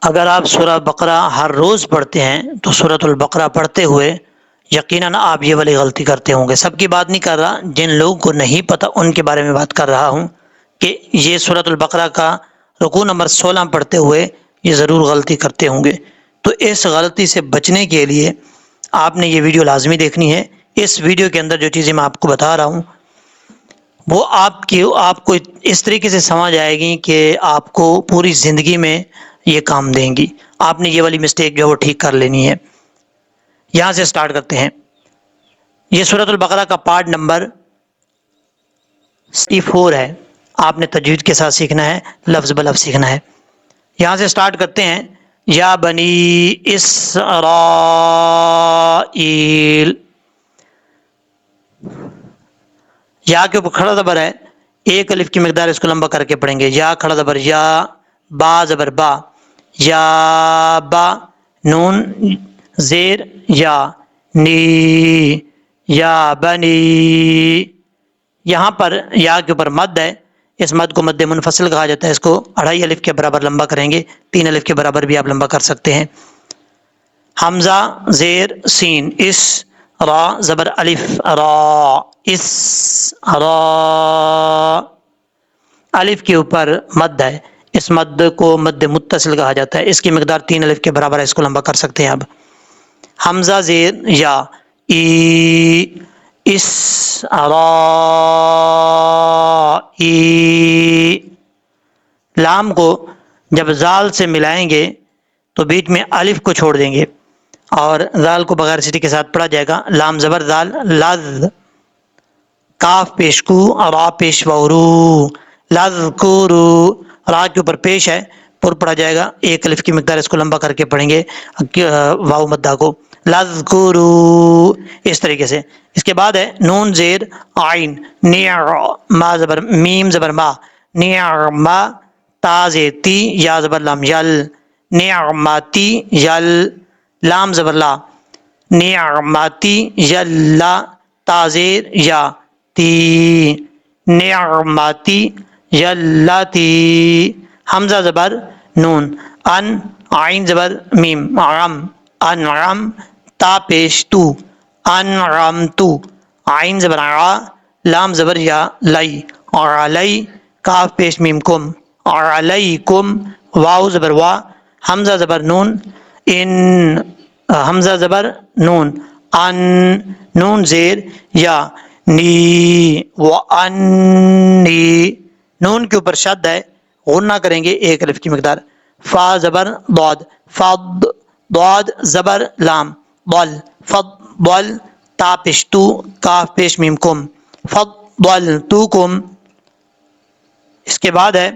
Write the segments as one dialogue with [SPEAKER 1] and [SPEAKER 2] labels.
[SPEAKER 1] اگر آپ سورہ بقرہ ہر روز پڑھتے ہیں تو سورۃ البقرہ پڑھتے ہوئے یقیناً آپ یہ والی غلطی کرتے ہوں گے. سب کی بات نہیں کر رہا، جن لوگوں کو نہیں پتہ ان کے بارے میں بات کر رہا ہوں کہ یہ سورۃ البقرہ کا رکوع نمبر 16 پڑھتے ہوئے یہ ضرور غلطی کرتے ہوں گے. تو اس غلطی سے بچنے کے لیے آپ نے یہ ویڈیو لازمی دیکھنی ہے. اس ویڈیو کے اندر جو چیزیں میں آپ کو بتا رہا ہوں وہ آپ کو اس طریقے سے سمجھ آئے گی کہ آپ کو پوری زندگی میں یہ کام دیں گی. آپ نے یہ والی مسٹیک جو ہے وہ ٹھیک کر لینی ہے. یہاں سے سٹارٹ کرتے ہیں. یہ سورۃ البقرہ کا پارٹ نمبر 64 ہے. آپ نے تجوید کے ساتھ سیکھنا ہے، لفظ بلفظ سیکھنا ہے. یہاں سے سٹارٹ کرتے ہیں. یا بنی اسرائیل، یا کے اوپر کھڑا زبر ہے، ایک الف کی مقدار اس کو لمبا کر کے پڑھیں گے. یا کھڑا زبر یا، با زبر با، یا با، نون زیر یا، نی، یا بنی. یہاں پر یا کے اوپر مد ہے، اس مد کو مد منفصل کہا جاتا ہے. اس کو 2.5 الف کے برابر لمبا کریں گے، 3 الف کے برابر بھی آپ لمبا کر سکتے ہیں. حمزہ زیر سین، اس، را زبر الف، را، اس، را. الف کے اوپر مد ہے، اس مد کو مد متصل کہا جاتا ہے. اس کی مقدار 3 الف کے برابر ہے، اس کو لمبا کر سکتے ہیں. اب حمزہ زیر یا، ای، اس، را، ای. لام کو جب زال سے ملائیں گے تو بیچ میں الف کو چھوڑ دیں گے اور زال کو بغیر سٹی کے ساتھ پڑھا جائے گا. لام زبر زال، لز. کاف پیش کو، را پیش وورو، لذکورو. را کے اوپر پیش ہے، پر پڑھا جائے گا، 1 الف کی مقدار اس کو لمبا کر کے پڑھیں گے واو مدہ کو، لذکورو، اس طریقے سے. اس کے بعد ہے نون زیر عین، ما زبر میم زبر ما، نعما. تا زیر تی، یا زبر لام، یل، نعمتی، یل. لام زبر لا، نعمتی، یلا. تا زیر یا، تی، نعمتی، یلاتی. حمزہ زبر نون، ان، عین زبر میم، عم، انعم. تا پیش تو، انعمتو. عین زبر ع، لام زبر یا، لئی، علی. کاف پیش میم کم، علیکم. واو زبر وا، حمزہ زبر نون، ان، حمزہ زبر نون، ان، نون زیر یا، نی، وانی. نون کے اوپر شد ہے، غنہ کریں گے 1 الف کی مقدار. فا زبر ضاد، فض. ضاد زبر لام، ضل، فضل. تا پیش تو، کاف پیش میم کم، فضلتکم. اس کے بعد ہے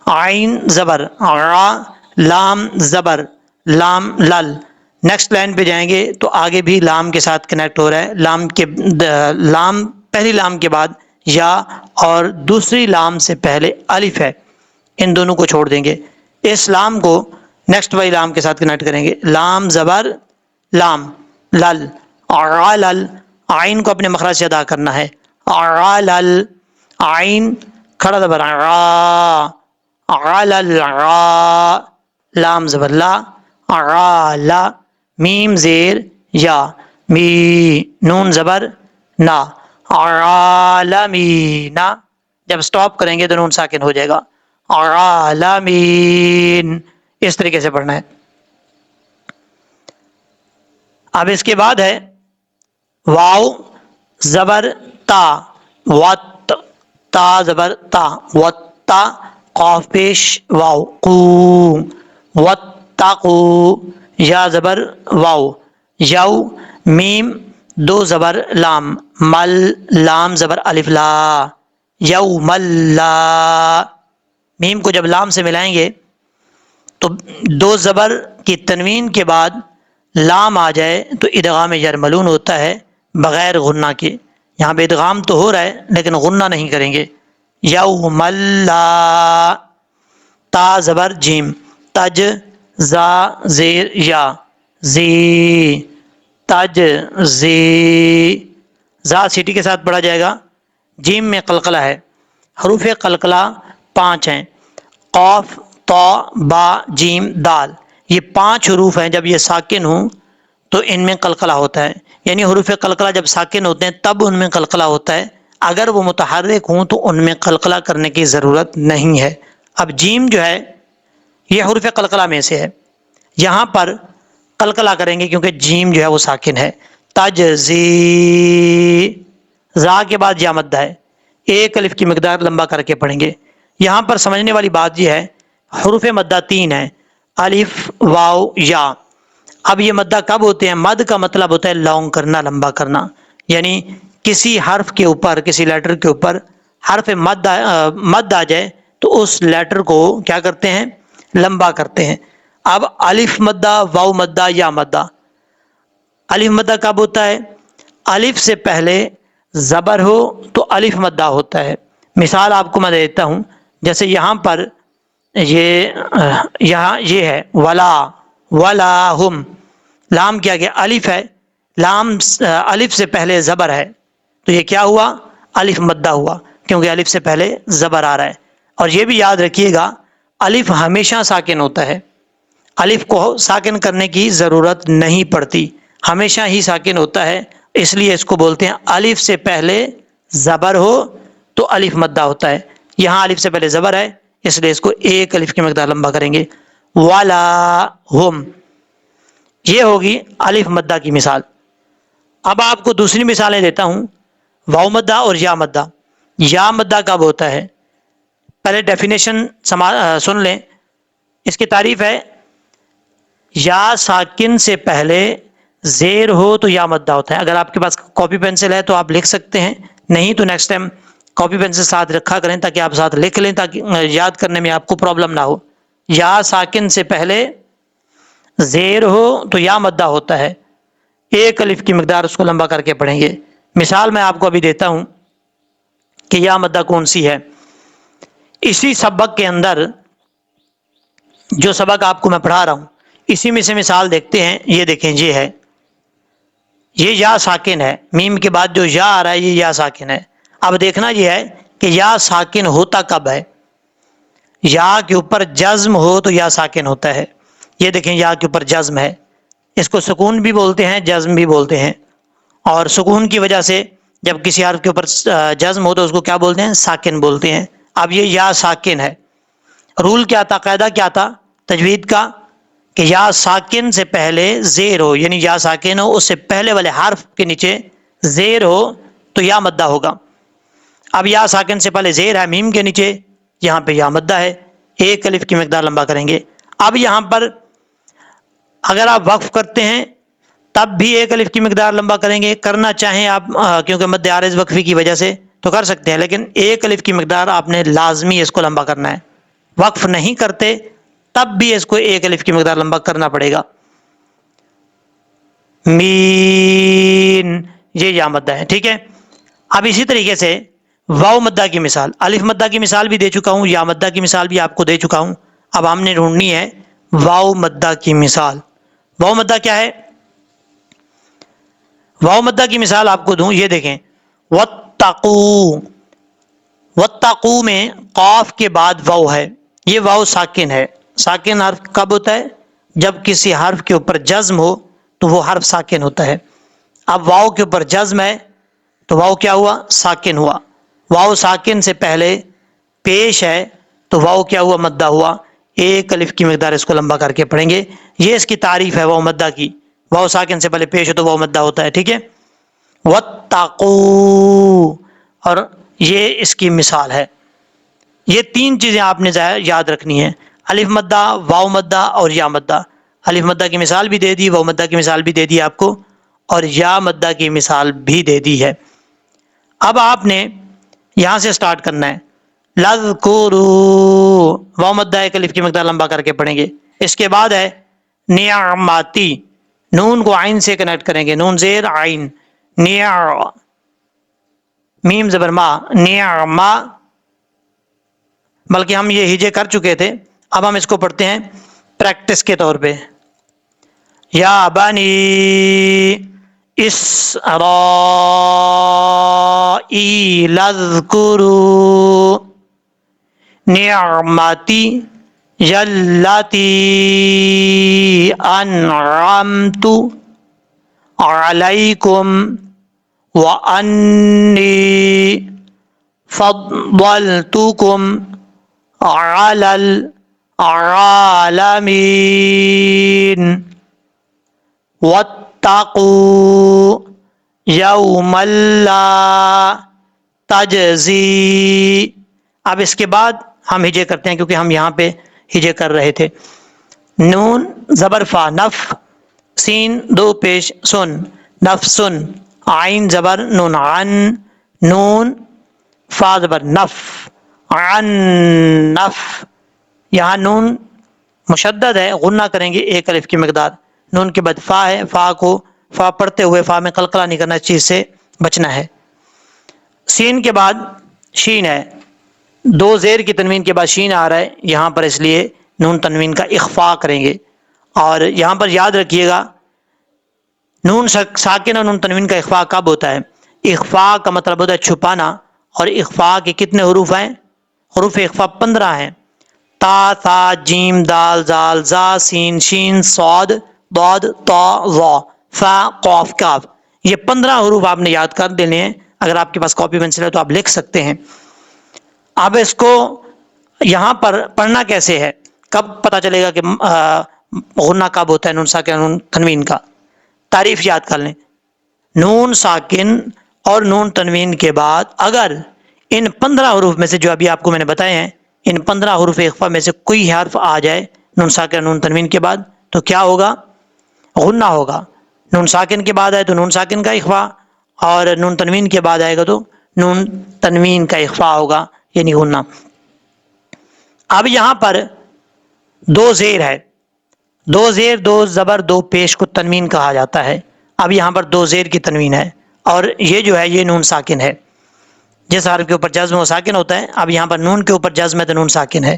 [SPEAKER 1] عین زبر را، لام زبر لام، لل. نیکسٹ لائن پہ جائیں گے تو آگے بھی لام کے ساتھ کنیکٹ ہو رہا ہے. لام پہلی لام کے بعد یا اور دوسری لام سے پہلے الف ہے، ان دونوں کو چھوڑ دیں گے. اس لام کو نیکسٹ والی لام کے ساتھ کنیکٹ کریں گے. لام زبر لام، لل، علل. عین کو اپنے مخرج سے ادا کرنا ہے، علل. عین کھڑا زبر ع، علل ع. لام زبر لا، علا. میم زیر یا، می. نون زبر نا، عالمین. جب سٹاپ کریں گے تو نون ساکن ہو جائے گا، عالمین. اس طریقے سے پڑھنا ہے. اب اس کے بعد ہے واو زبر تا، وت. تا زبر تا، وتا. قاف پیش واو، قو، واتقو. یا زبر واو، یو. میم 2 زبر لام، مل. لام زبر الف لا، یوم لا. میم کو جب لام سے ملائیں گے تو 2 زبر کی تنوین کے بعد لام آ جائے تو ادغام یرملون ہوتا ہے بغیر غنہ کے. یہاں پہ ادغام تو ہو رہا ہے لیکن غنہ نہیں کریں گے. یوم لا. تا زبر جیم، تج. زا زیر یا، زی، تج زی. زا سیٹی کے ساتھ پڑھا جائے گا. جیم میں قلقلہ ہے، حروف قلقلہ 5 ہیں، قاف، طا، با، جیم، دال. یہ 5 حروف ہیں، جب یہ ساکن ہوں تو ان میں قلقلہ ہوتا ہے، یعنی حروف قلقلہ جب ساکن ہوتے ہیں تب ان میں قلقلہ ہوتا ہے، اگر وہ متحرک ہوں تو ان میں قلقلہ کرنے کی ضرورت نہیں ہے۔ اب جیم جو ہے یہ حروف قلقلہ میں سے ہے، یہاں پر قلقلہ کریں گے کیونکہ جیم جو ہے وہ ساکن ہے۔ تجزی، را کے بعد یا مدہ ہے، ایک الف کی مقدار لمبا کر کے پڑھیں گے۔ یہاں پر سمجھنے والی بات یہ ہے حروف مدہ 3 ہیں، الف، واو، یا۔ اب یہ مدہ کب ہوتے ہیں؟ مد کا مطلب ہوتا ہے لانگ کرنا، لمبا کرنا، یعنی کسی حرف کے اوپر، کسی لیٹر کے اوپر حرف مد آ جائے تو اس لیٹر کو کیا کرتے ہیں؟ لمبا کرتے ہیں۔ اب الف مدہ، واو مدہ، یا مدہ۔ الف مدہ کب ہوتا ہے؟ الف سے پہلے زبر ہو تو الف مدہ ہوتا ہے۔ مثال آپ کو میں دیتا ہوں، جیسے یہاں پر یہاں یہ ہے ولا، ولا ہم، لام کیا گیا؟ الف ہے، لام الف سے پہلے زبر ہے تو یہ کیا ہوا؟ الف مدہ ہوا، کیونکہ الف سے پہلے زبر آ رہا ہے۔ اور یہ بھی یاد رکھیے گا الف ہمیشہ ساکن ہوتا ہے، الف کو ساکن کرنے کی ضرورت نہیں پڑتی، ہمیشہ ہی ساکن ہوتا ہے، اس لیے اس کو بولتے ہیں الف سے پہلے زبر ہو تو الف مدہ ہوتا ہے۔ یہاں الف سے پہلے زبر ہے اس لیے اس کو ایک الف کی مقدار لمبا کریں گے۔ والا ہم، یہ ہوگی الف مدہ کی مثال۔ اب آپ کو دوسری مثالیں دیتا ہوں، واو مدہ اور یا مدہ۔ یا مدہ کب ہوتا ہے؟ پہلے ڈیفینیشن سن لیں، اس کی تعریف ہے یا ساکن سے پہلے زیر ہو تو یا مدہ ہوتا ہے۔ اگر آپ کے پاس کاپی پینسل ہے تو آپ لکھ سکتے ہیں، نہیں تو نیکسٹ ٹائم کاپی پینسل ساتھ رکھا کریں تاکہ آپ ساتھ لکھ لیں، تاکہ یاد کرنے میں آپ کو پرابلم نہ ہو۔ یا ساکن سے پہلے زیر ہو تو یا مدہ ہوتا ہے، ایک الف کی مقدار اس کو لمبا کر کے پڑھیں گے۔ مثال میں آپ کو ابھی دیتا ہوں کہ یا مدہ کون سی ہے۔ اسی سبق کے اندر جو سبق آپ کو میں پڑھا رہا ہوں اسی میں سے مثال دیکھتے ہیں، یہ دیکھیں یہ ہے، یہ یا ساکن ہے، میم کے بعد جو یا آ رہا ہے یہ یا ساکن ہے۔ اب دیکھنا یہ ہے کہ یا ساکن ہوتا کب ہے؟ یا کے اوپر جزم ہو تو یا ساکن ہوتا ہے۔ یہ دیکھیں یا کے اوپر جزم ہے، اس کو سکون بھی بولتے ہیں، جزم بھی بولتے ہیں، اور سکون کی وجہ سے جب کسی حرف کے اوپر جزم ہو تو اس کو کیا بولتے ہیں؟ ساکن بولتے ہیں۔ اب یہ یا ساکن ہے، رول کیا تھا، قاعدہ کیا تھا تجوید کا کہ یا ساکن سے پہلے زیر ہو، یعنی یا ساکن ہو اس سے پہلے والے حرف کے نیچے زیر ہو تو یا مدہ ہوگا۔ اب یا ساکن سے پہلے زیر ہے میم کے نیچے، یہاں پہ یا مدہ ہے، ایک الف کی مقدار لمبا کریں گے۔ اب یہاں پر اگر آپ وقف کرتے ہیں تب بھی ایک الف کی مقدار لمبا کریں گے، کرنا چاہیں آپ کیونکہ مد عارض وقفی کی وجہ سے تو کر سکتے ہیں، لیکن ایک الف کی مقدار آپ نے لازمی اس کو لمبا کرنا ہے۔ وقف نہیں کرتے تب بھی اس کو ایک الف کی مقدار لمبا کرنا پڑے گا۔ مین، یہ یا مدہ ہے، ٹھیک ہے۔ اب اسی طریقے سے واو مدہ کی مثال، الف مدہ کی مثال بھی دے چکا ہوں، یا مدہ کی مثال بھی آپ کو دے چکا ہوں، اب ہم نے ڈھونڈنی ہے واو مدہ کی مثال۔ واو مدہ کیا ہے؟ واو مدہ کی مثال آپ کو دوں، یہ دیکھیں واتقو، واتقو میں قاف کے بعد واو ہے، یہ واو ساکن ہے۔ ساکن حرف کب ہوتا ہے؟ جب کسی حرف کے اوپر جزم ہو تو وہ حرف ساکن ہوتا ہے۔ اب واو کے اوپر جزم ہے تو واو کیا ہوا؟ ساکن ہوا۔ واو ساکن سے پہلے پیش ہے تو واو کیا ہوا؟ مدہ ہوا، ایک الف کی مقدار اس کو لمبا کر کے پڑھیں گے۔ یہ اس کی تعریف ہے واو مدہ کی، واو ساکن سے پہلے پیش ہو تو واو مدہ ہوتا ہے، ٹھیک ہے۔ واتقو، اور یہ اس کی مثال ہے۔ یہ 3 چیزیں آپ نے یاد رکھنی ہیں، الف مدہ، واو مدہ اور یا مدہ۔ الف مدہ کی مثال بھی دے دی، واو مدہ کی مثال بھی دے دی آپ کو، اور یا مدہ کی مثال بھی دے دی ہے۔ اب آپ نے یہاں سے سٹارٹ کرنا ہے، لذکرو، واو مدہ ایک الف کی مقدار لمبا کر کے پڑھیں گے۔ اس کے بعد ہے نعمتی، نون کو عین سے کنیکٹ کریں گے، نون زیر عین، میم زبر ما، نعما، بلکہ ہم یہ ہجے کر چکے تھے، اب ہم اس کو پڑھتے ہیں پریکٹس کے طور پہ۔ یا بنی اسرائیل اذکروا نعمتی، یلاتی انعمت علیکم وانی فضلتکم علی العالمین واتقوا یوما لا تجزی. اب اس کے بعد ہم ہجے کرتے ہیں کیونکہ ہم یہاں پہ ہجے کر رہے تھے. نون زبر فا نف، سین دو پیش سن نفسن، عین زبر نون عن، نون فا زبر نف عن نف. یہاں نون مشدد ہے، غنہ کریں گے ایک الف کی مقدار. نون کے بعد فا ہے، فا پڑھتے ہوئے فا میں قلقلہ نہیں کرنا، اس چیز سے بچنا ہے. سین کے بعد شین ہے، دو زیر کی تنوین کے بعد شین آ رہا ہے یہاں پر، اس لیے نون تنوین کا اخفا کریں گے. اور یہاں پر یاد رکھیے گا نون ساکن اور نون تنوین کا اخفا کب ہوتا ہے؟ اخفا کا مطلب ہوتا ہے چھپانا، اور اخفا کے کتنے حروف ہیں؟ حروف اخفا 15 ہیں. تا، ثا، جیم، دال، زال، زا، سین، شین، صاد، ضاد، طا، ظا، فا، قاف، کاف. یہ 15 حروف آپ نے یاد کر دینے ہیں. اگر آپ کے پاس کاپی پینسل ہے تو آپ لکھ سکتے ہیں. اب اس کو یہاں پر پڑھنا کیسے ہے؟ کب پتہ چلے گا کہ غنہ کب ہوتا ہے نون ساکن نون تنوین کا؟ تعریف یاد کر لیں. نون ساکن اور نون تنوین کے بعد اگر ان 15 حروف میں سے جو ابھی آپ کو میں نے بتائے ہیں، ان 15 حروف اخفا میں سے کوئی حرف آ جائے نون ساکن نون تنوین کے بعد تو کیا ہوگا؟ غنہ ہوگا. نون ساکن کے بعد آئے تو نون ساکن کا اخفا، اور نون تنوین کے بعد آئے گا تو نون تنوین کا اخفا ہوگا، یعنی غنہ. اب یہاں پر دو زیر ہے، دو زیر دو زبر دو پیش کو تنوین کہا جاتا ہے. اب یہاں پر دو زیر کی تنوین ہے، اور یہ جو ہے یہ نون ساکن ہے. جس حرف کے اوپر جزم و ساکن ہوتا ہے، اب یہاں پر نون کے اوپر جزم ہے تو نون ساکن ہے.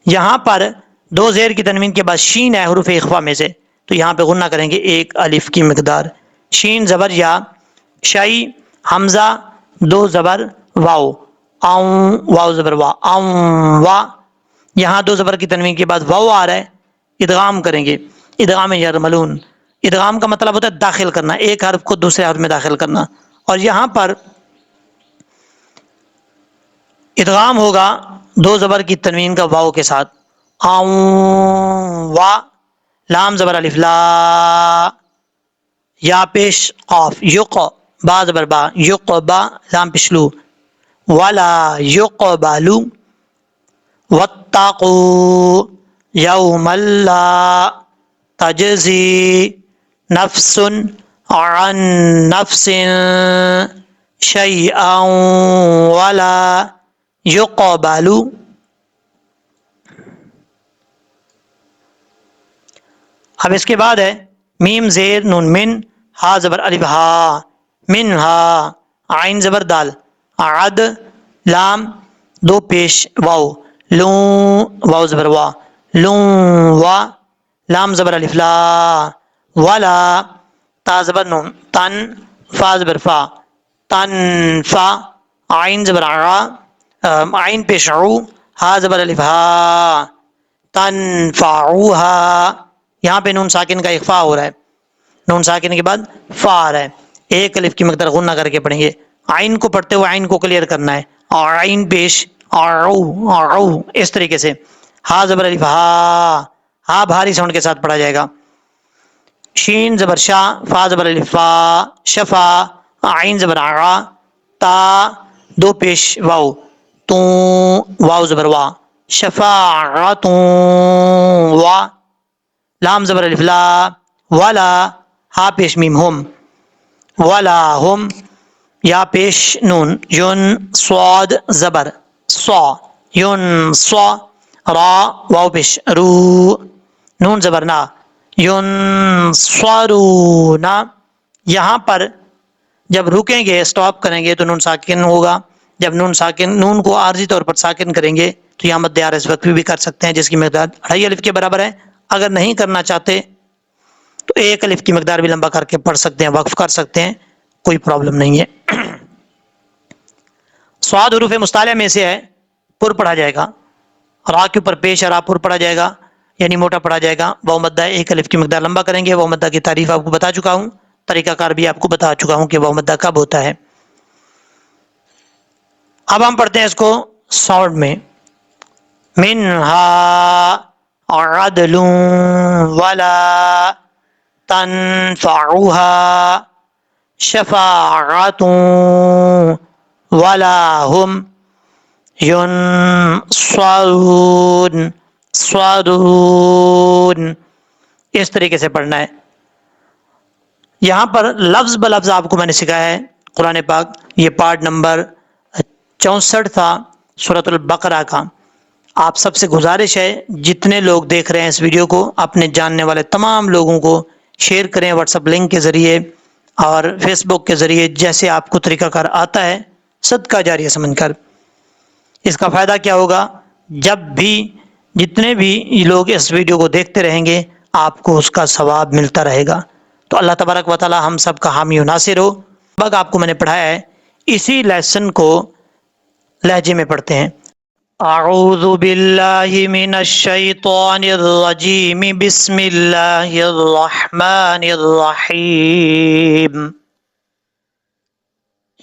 [SPEAKER 1] یہاں پر دو زیر کی تنوین کے بعد شین ہے حروف اخفا میں سے، تو یہاں پہ غنہ کریں گے ایک الف کی مقدار. شین زبر یا، شعی حمزہ دو زبر واو، آؤں، واو زبر وا، آؤں وا. یہاں دو زبر کی تنوین کے بعد واو آ رہا ہے، ادغام کریں گے. ادغام یرملون. ادغام کا مطلب ہوتا ہے داخل کرنا، ایک حرف کو دوسرے حرف میں داخل کرنا. اور یہاں پر ادغام ہوگا دو زبر کی تنوین کا واو کے ساتھ، آؤں وا. لام زبر الف لا، یا پیش قاف، یق با زبر با، یق با، لام پیش لو، ولا یقبلو. واتقوا یوما لا تجزی نفس عن نفس شیئا ولا یقبل. اب اس کے بعد ہے میم زیر نون من، ہا زبر الف ہا، من ہا، عین زبر دال، عد، لام دو پیش واو، لوں، واو زبر وا، لوں وا. لام زبر الف لا، ولا، تا زبر نون، تن، فا زبر فا، تن فا، عین زبر عا، عین پیش عو، ہا زبر الف ہا، تنفعوها. یہاں پہ نون ساکن کا اخفا ہو رہا ہے، نون ساکن کے بعد فا آ رہا ہے، ایک الف کی مقدار غنہ کر کے پڑھیں گے. عین کو پڑھتے ہوئے عین کو کلیئر کرنا ہے، اور عین پیش او اس طریقے سے. ہا زبر الف ہا، ہا بھاری ساؤنڈ کے ساتھ پڑھا جائے گا. شین زبر شا، فا زبر الف فا، شفا، عین زبر عا، تا دو پیش واو، تو، واو زبر وا، شفاعت وا. لام زبر الف لا، ولا، ہا پیش میم ہم، ولا ہم. یا پیش نون یون، صاد زبر صا، یون صا، را واو پیش رو، نون زبر نا، یون صارون. یہاں پر جب رکیں گے اسٹاپ کریں گے تو نون ساکن ہوگا. جب نون ساکن، نون کو عارضی طور پر ساکن کریں گے تو یہاں مد عارض وقف بھی کر سکتے ہیں، جس کی مقدار 2.5 الف کے برابر ہے. اگر نہیں کرنا چاہتے تو ایک الف کی مقدار بھی لمبا کر کے پڑھ سکتے ہیں، وقف کر سکتے ہیں، کوئی پرابلم نہیں ہے. صاد حروف مستعلیٰ میں سے ہے، پر پڑھا جائے گا. را کے اوپر پیش را پر پڑا جائے گا یعنی موٹا پڑا جائے گا، واو مدہ ایک الف کی مقدار لمبا کریں گے۔ واو مدہ کی تعریف آپ کو بتا چکا ہوں، طریقہ کار بھی آپ کو بتا چکا ہوں کہ واو مدہ کب ہوتا ہے۔ اب ہم پڑھتے ہیں اس کو ساؤنڈ میں، منہا عدل ولا تنفعها شفاعت ولا هم ینصرون، صادون، اس طریقے سے پڑھنا ہے۔ یہاں پر لفظ بلفظ آپ کو میں نے سکھایا ہے قرآن پاک، یہ پارٹ نمبر 64 تھا سورۃ البقرہ کا۔ آپ سب سے گزارش ہے جتنے لوگ دیکھ رہے ہیں اس ویڈیو کو اپنے جاننے والے تمام لوگوں کو شیئر کریں، واٹس ایپ لنک کے ذریعے اور فیس بک کے ذریعے، جیسے آپ کو طریقہ کار آتا ہے صدقہ جاریہ سمجھ کر۔ اس کا فائدہ کیا ہوگا؟ جب بھی جتنے بھی لوگ اس ویڈیو کو دیکھتے رہیں گے آپ کو اس کا ثواب ملتا رہے گا۔ تو اللہ تبارک و تعالی ہم سب کا حامی و ناصر ہو۔ اب آپ کو میں نے پڑھایا ہے، اسی لیسن کو لہجے میں پڑھتے ہیں۔ اعوذ باللہ من الشیطان الرجیم، بسم اللہ الرحمن الرحیم۔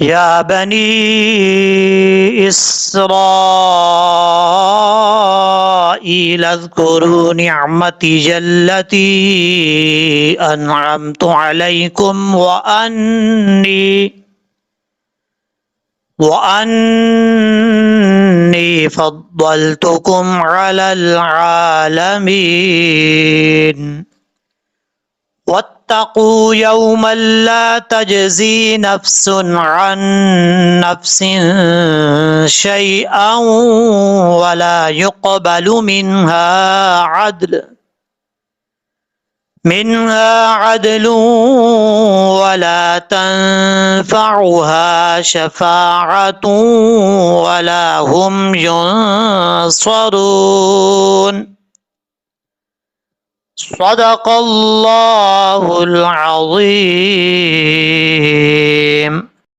[SPEAKER 1] یا بنی اسرائیل اذکروا نعمتی التي انعمت علیکم وانی فضلتکم علی العالمین۔ واتقوا يوما لا تجزي نفس عن نفس شيئا ولا يقبل منها عدل ولا تنفعها شفاعة ولا هم ينصرون۔ صدق اللہ العظیم۔